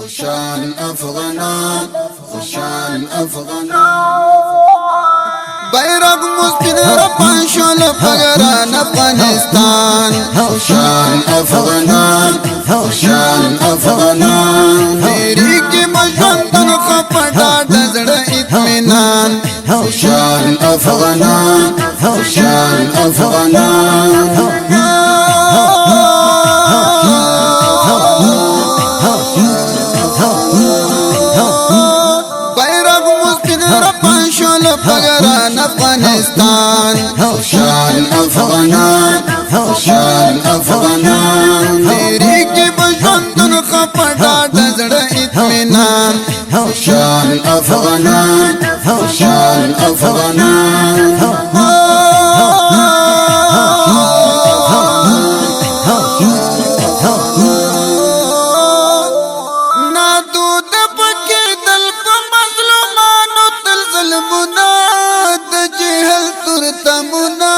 خوشان افغانان، خوشان افغانان. بیرغ مسپین رپان شول پگران افغانستان. خوشان افغانان، خوشان افغانان. تیری کی مشوندن خپټا دزړه اطمینان. خوشان افغانان، خوشان افغانان. بیرغ مسپین رپان شول پگران افغانستان. خوشان افغانان، خوشان افغانان. تیری کی مشوندن خپټا دزړه اطمینان. خوشان افغانان، خوشان افغانان. نادود پکې دل په مظلومانو تل ظلمونه د جهل تر تمونه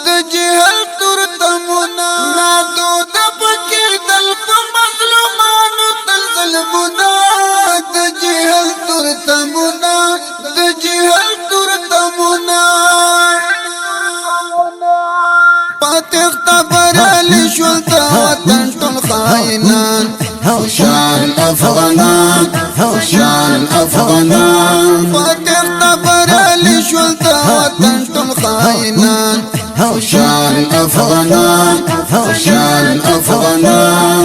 د جهل تر تمونه. نادود پکې دل په مظلومانو تل ظلمونه د جهل تر تمونه د جهل تر تمونه. پاتخت برلی شول د وطن ټول خاینان. خوشان افغانان، خوشان افغانان. پاتخت برلی شول د وطن ټول خاینان. خوشان افغانان، خوشان افغانان.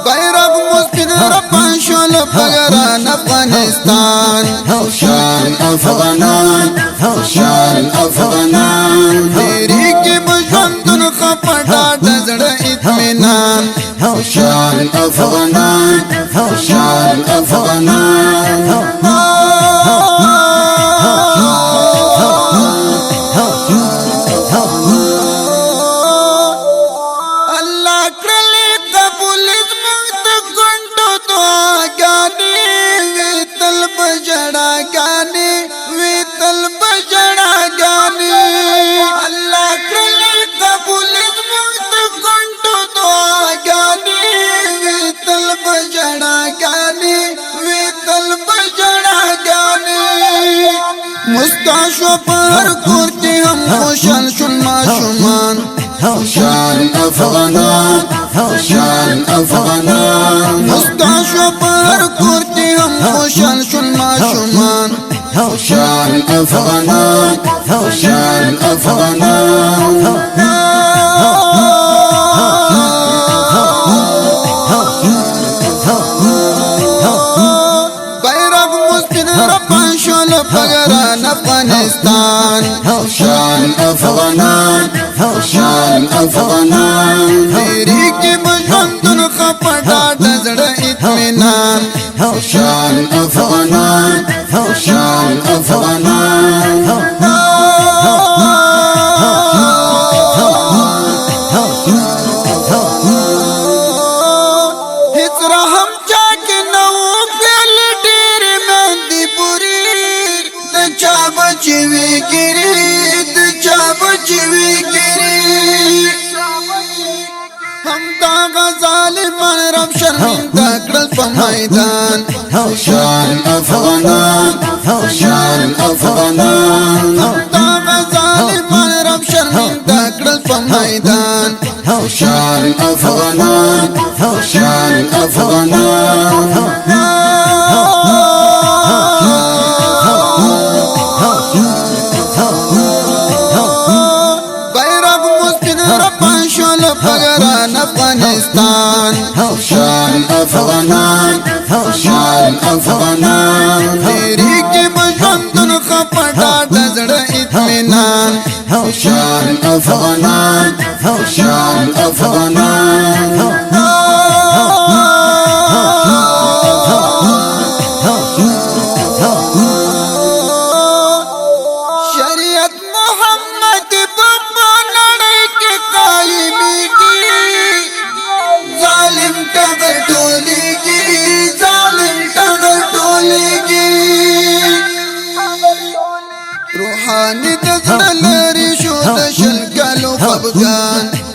بیرغ مسپین رپان شول پگران افغانستان. خوشان افغانان، خوشان افغانان. تیری کی مشوندن خپټا دزړه اطمینان. خوشان افغانان، خوشان افغانان. الله کړلې قبول زموږ د ګڼو دعاګانې. وی تل بجړاګانې، وی تل بجړاګانې. الله کړلې قبول زموږ د ګڼو دعاګانې. وی تل بجړاګانې، وی تل بجړاګانې. مستعشو پر کور کې هم خوشحال شول ماشومان. خوشان افغانان، خوشان افغانان. مستعشو پر کور کې هم خوشحال شول ماشومان. خوشان افغانان، خوشان افغانان. بیرغ مسپین رپان شول پگران افغانستان. خوشان افغانان، خوشان افغانان. تیری کی مشوندن خپټا دزړه اطمینان. خوشان افغانان، خوشان افغانان. هیڅ رحم چا کې نه و ګل ډېر مهندي پوری. د چا بچی وی ګری، د چا بچی وی ګری. هم دا ظالمان رب شرمنده کړل په میدان. خوشان افغانان، خوشان افغانان. دا ظالمان رب شرمنده کړل په میدان. خوشان افغانان، خوشان افغانان. بیرغ مسپین رپان شول پگران افغانستان. خوشان افغانان، خوشان افغانان. تیری کی مشوندن خپټا دزړه اطمینان. خوشان افغانان، خوشان افغانان. شریعت محمد په نړۍ کې قائمېږي. ظالم ټغر ټولېږي، ظالم ټغر ټولېږي. روحاني د زړه لري شو د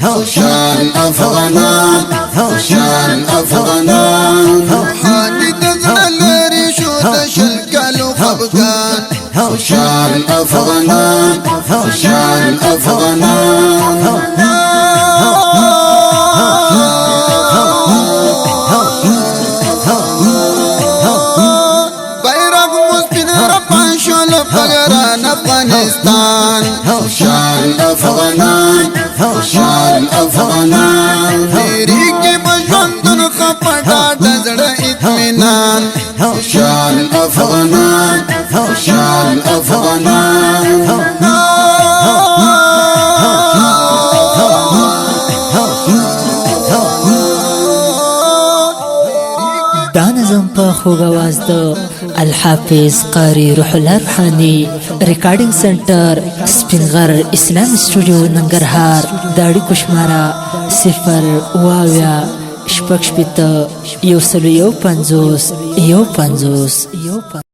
خوشال افغانان خوشال افغانان حالي د زړه لري شو د شل کالو خفګان خوشال افغانان خوشال افغانان بیرغ مسپین رپان شول پګران افغانستان خوشال افغانان خوشال افغانان تیری کې بژوندون خپټا د زړه اطمینان خوشال افغانان خوشال افغانان دا نظم په خوږ आवाज د الحافظ قاری روح الله روحاني ریکارډینګ سنټر سپینغر اسلام سټوډیو ننګرهار د اړیکو شماره 0 شپږ شپېته 151 50